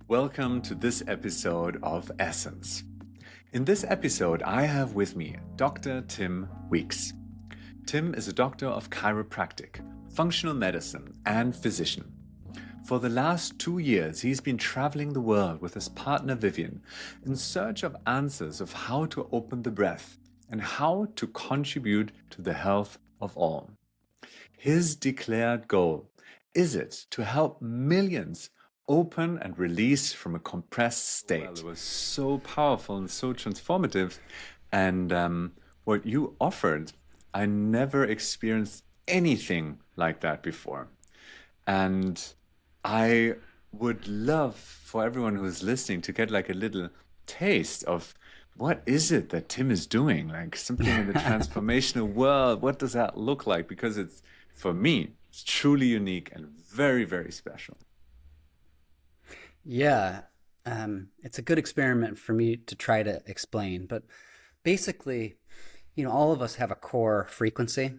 Welcome to this episode of Essence. In this episode, I have with me Dr. Tim Weeks. Tim is a doctor of chiropractic, functional medicine, and physician. For the last 2 years, he's been traveling the world with his partner Vivian in search of answers of how to open the breath and how to contribute to the health of all. His declared goal is it to help millions open and release from a compressed state. Well, it was so powerful and so transformative. And what you offered, I never experienced anything like that before. And I would love for everyone who's listening to get like a little taste of what is it that Tim is doing, like something in the transformational world. What does that look like? Because it's, for me, it's truly unique and very, very special. Yeah, it's a good experiment for me to try to explain. But basically, all of us have a core frequency.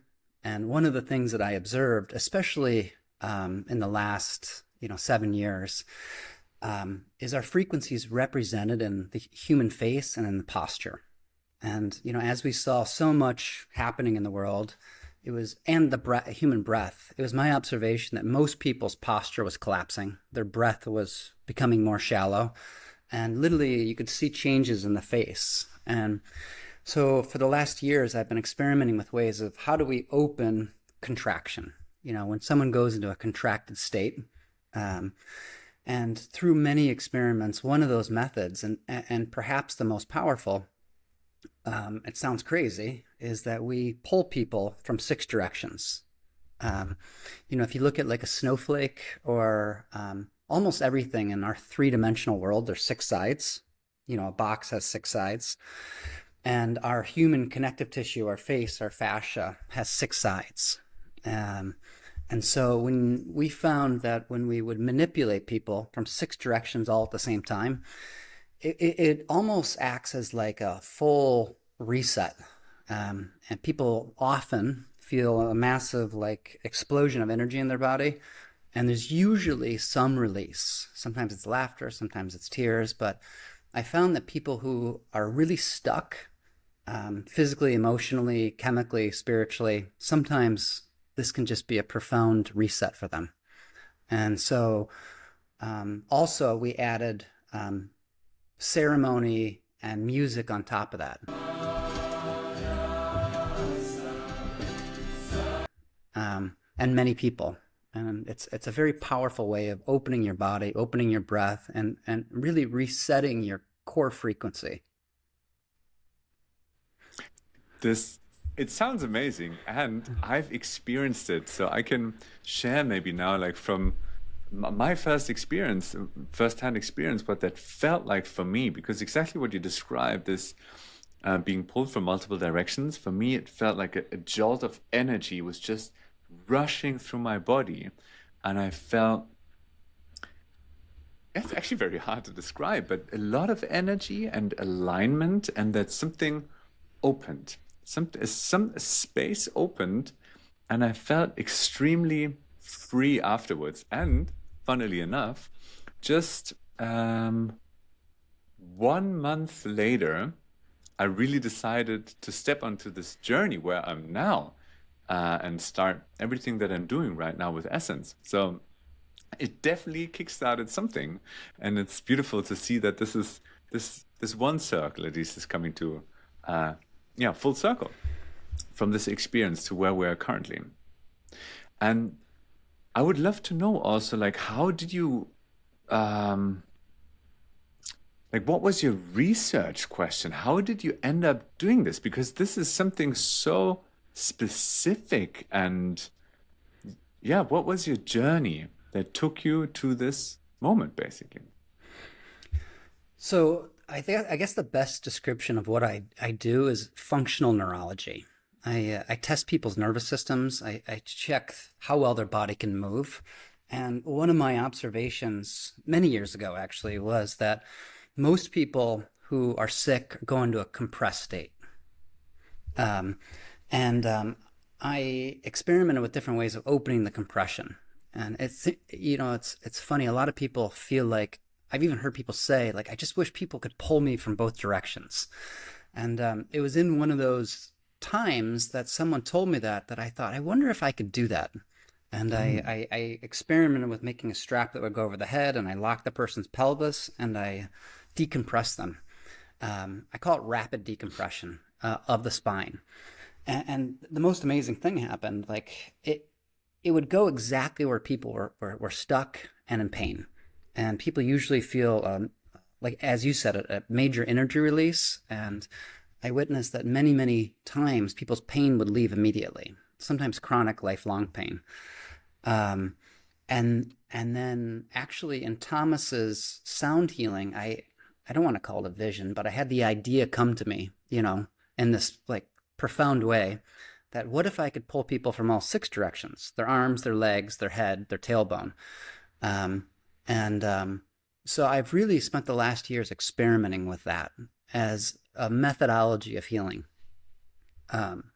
And one of the things that I observed, especially in the last, 7 years, is our frequencies represented in the human face and in the posture. And, as we saw so much happening in the world, and the human breath, it was my observation that most people's posture was collapsing. Their breath was becoming more shallow. And literally, you could see changes in the face. And so for the last years, I've been experimenting with ways of how do we open contraction? When someone goes into a contracted state, and through many experiments, one of those methods, and perhaps the most powerful, it sounds crazy, is that we pull people from 6 directions. If you look at like a snowflake or almost everything in our 3-dimensional world, there's 6 sides. A box has 6 sides. And our human connective tissue, our face, our fascia, has 6 sides. And so when we found that when we would manipulate people from 6 directions all at the same time, it almost acts as like a full reset. And people often feel a massive like explosion of energy in their body. And there's usually some release. Sometimes it's laughter, sometimes it's tears. But I found that people who are really stuck physically, emotionally, chemically, spiritually, sometimes this can just be a profound reset for them. And so also we added ceremony and music on top of that. And many people. And it's a very powerful way of opening your body, opening your breath, and really resetting your core frequency. It sounds amazing, and I've experienced it, so I can share maybe now, like from my first hand experience, what that felt like for me, because exactly what you described is being pulled from multiple directions. For me, it felt like a jolt of energy was just rushing through my body, and I felt, it's actually very hard to describe, but a lot of energy and alignment, and that something opened. Some space opened, and I felt extremely free afterwards. And funnily enough, just 1 month later, I really decided to step onto this journey where I'm now and start everything that I'm doing right now with Essence. So it definitely kickstarted something, and it's beautiful to see that this one circle at least is coming to full circle from this experience to where we are currently. And I would love to know also, like, how did you, what was your research question? How did you end up doing this? Because this is something so specific. And yeah, what was your journey that took you to this moment, basically? So I guess the best description of what I do is functional neurology. I test people's nervous systems. I check how well their body can move. And one of my observations many years ago actually was that most people who are sick go into a compressed state. I experimented with different ways of opening the compression. And it's funny, a lot of people feel like I've even heard people say, like, I just wish people could pull me from both directions. And it was in one of those times that someone told me that I thought, I wonder if I could do that. And Mm. I experimented with making a strap that would go over the head, and I locked the person's pelvis and I decompressed them. I call it rapid decompression of the spine. And the most amazing thing happened. Like it would go exactly where people were stuck and in pain. And people usually feel, like, as you said, a major energy release. And I witnessed that many, many times people's pain would leave immediately, sometimes chronic, lifelong pain. Um, and then actually in Thomas's sound healing, I don't want to call it a vision, but I had the idea come to me, in this like profound way that what if I could pull people from all six directions, their arms, their legs, their head, their tailbone. Um, and So I've really spent the last years experimenting with that as a methodology of healing. Um,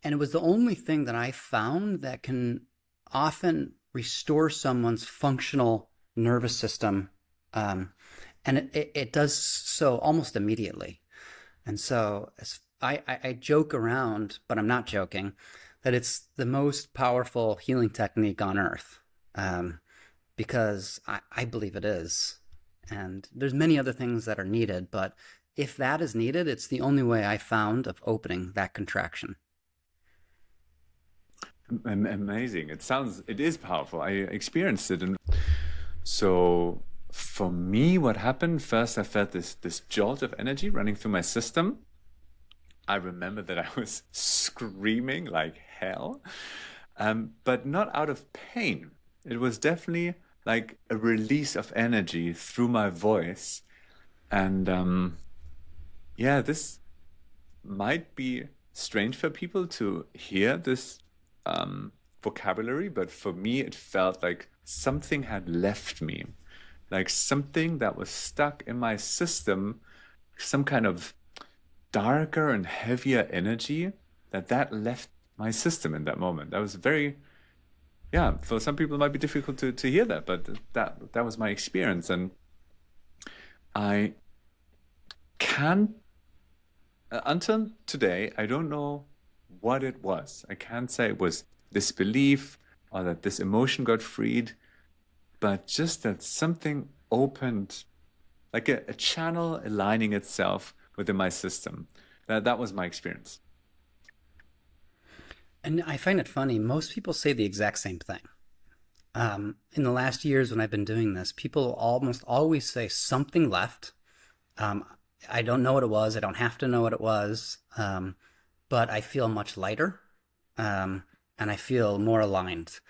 and it was the only thing that I found that can often restore someone's functional nervous system. Um, and it does so almost immediately. And so I joke around, but I'm not joking, that it's the most powerful healing technique on earth, um, because I believe it is. And there's many other things that are needed, but if that is needed, it's the only way I found of opening that contraction. Amazing. It is powerful. I experienced it. And so for me, what happened first, I felt this jolt of energy running through my system. I remember that I was screaming like hell, but not out of pain. It was definitely like a release of energy through my voice. And yeah, this might be strange for people to hear this vocabulary, but for me, it felt like something had left me, like something that was stuck in my system, some kind of darker and heavier energy that left my system in that moment. That was very, yeah, for some people it might be difficult to hear that, but that was my experience. And I can't, until today, I don't know what it was. I can't say it was disbelief or that this emotion got freed, but just that something opened, like a channel aligning itself within my system. That was my experience. And I find it funny, most people say the exact same thing. In the last years when I've been doing this, people almost always say something left. Um, I don't know what it was. I don't have to know what it was. But I feel much lighter, and I feel more aligned.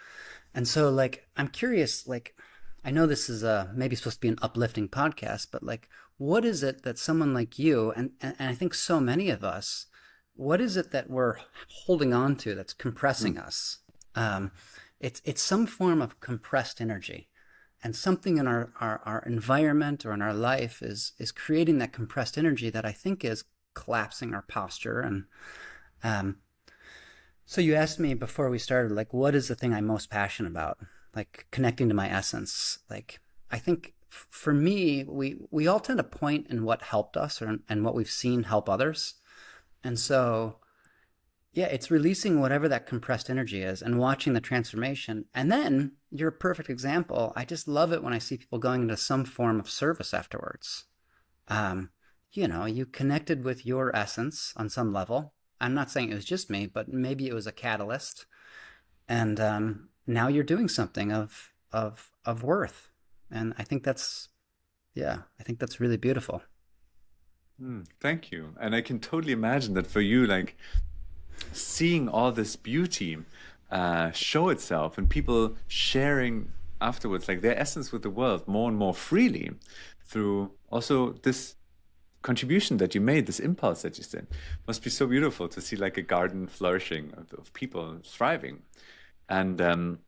And so, like, I'm curious, like, I know this is maybe supposed to be an uplifting podcast, but like, what is it that someone like you, and I think so many of us, what is it that we're holding on to that's Mm. compressing us? Um, it's some form of compressed energy, and something in our environment or in our life is creating that compressed energy that I think is collapsing our posture. And um, so you asked me before we started, like, what is the thing I'm most passionate about? Like connecting to my essence. Like, I think for me, we all tend to point in what helped us or and what we've seen help others. And so, yeah, it's releasing whatever that compressed energy is and watching the transformation. And then you're a perfect example. I just love it when I see people going into some form of service afterwards. Um, you connected with your essence on some level. I'm not saying it was just me, but maybe it was a catalyst. And now you're doing something of worth. And I think that's really beautiful. Thank you. And I can totally imagine that for you, like seeing all this beauty show itself and people sharing afterwards, like their essence with the world more and more freely through also this contribution that you made, this impulse that you said, must be so beautiful to see like a garden flourishing of people thriving. And to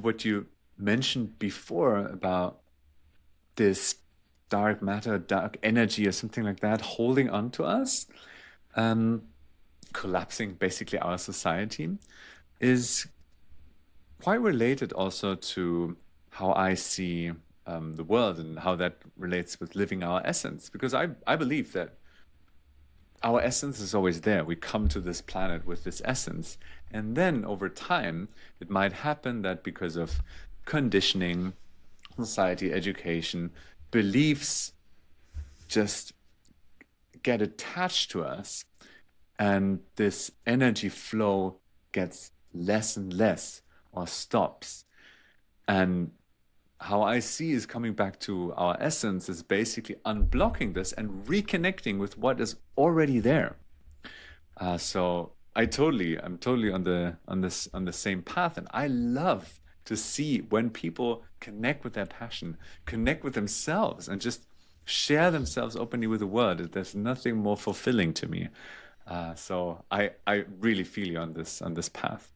what you mentioned before about this dark matter, dark energy, or something like that, holding on to us, um, collapsing basically our society, is quite related also to how I see the world and how that relates with living our essence. Because I believe that our essence is always there. We come to this planet with this essence. And then over time, it might happen that because of conditioning, society, education, beliefs just get attached to us, and this energy flow gets less and less or stops. And how I see is coming back to our essence is basically unblocking this and reconnecting with what is already there. So I'm totally on the same path, and I love to see when people connect with their passion, connect with themselves, and just share themselves openly with the world. There's nothing more fulfilling to me. So I really feel you on this path.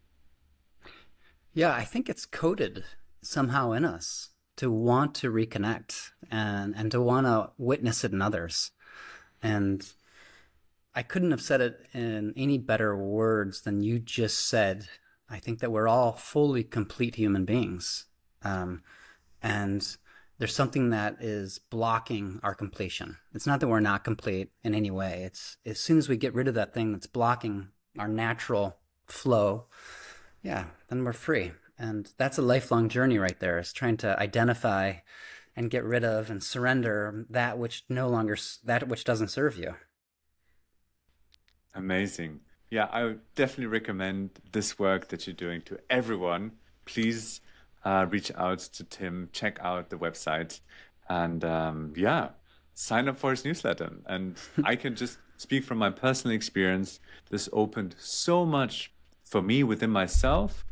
Yeah, I think it's coded somehow in us to want to reconnect and to want to witness it in others. And I couldn't have said it in any better words than you just said. I think that we're all fully complete human beings. And there's something that is blocking our completion. It's not that we're not complete in any way. It's as soon as we get rid of that thing that's blocking our natural flow, yeah, then we're free. And that's a lifelong journey right there, is trying to identify and get rid of and surrender that which that which doesn't serve you. Amazing. Yeah, I would definitely recommend this work that you're doing to everyone. Please reach out to Tim, check out the website, and yeah, sign up for his newsletter. And I can just speak from my personal experience. This opened so much for me within myself,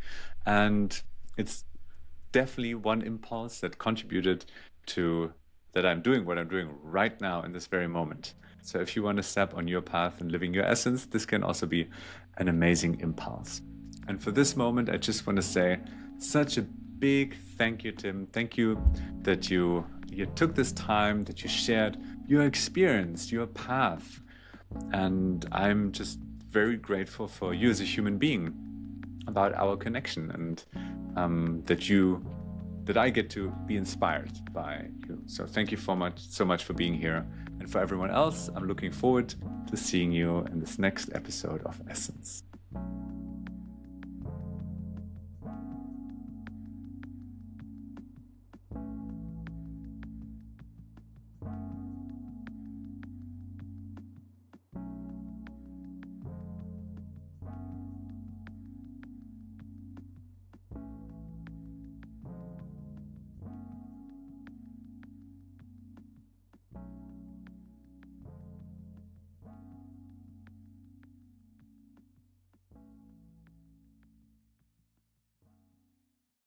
and it's definitely one impulse that contributed to that I'm doing what I'm doing right now in this very moment. So if you want to step on your path and living your essence, this can also be an amazing impulse. And for this moment, I just want to say such a big thank you, Tim. Thank you that you took this time, that you shared your experience, your path. And I'm just very grateful for you as a human being, about our connection, and that I get to be inspired by you. So thank you so much for being here. And for everyone else, I'm looking forward to seeing you in this next episode of Essence.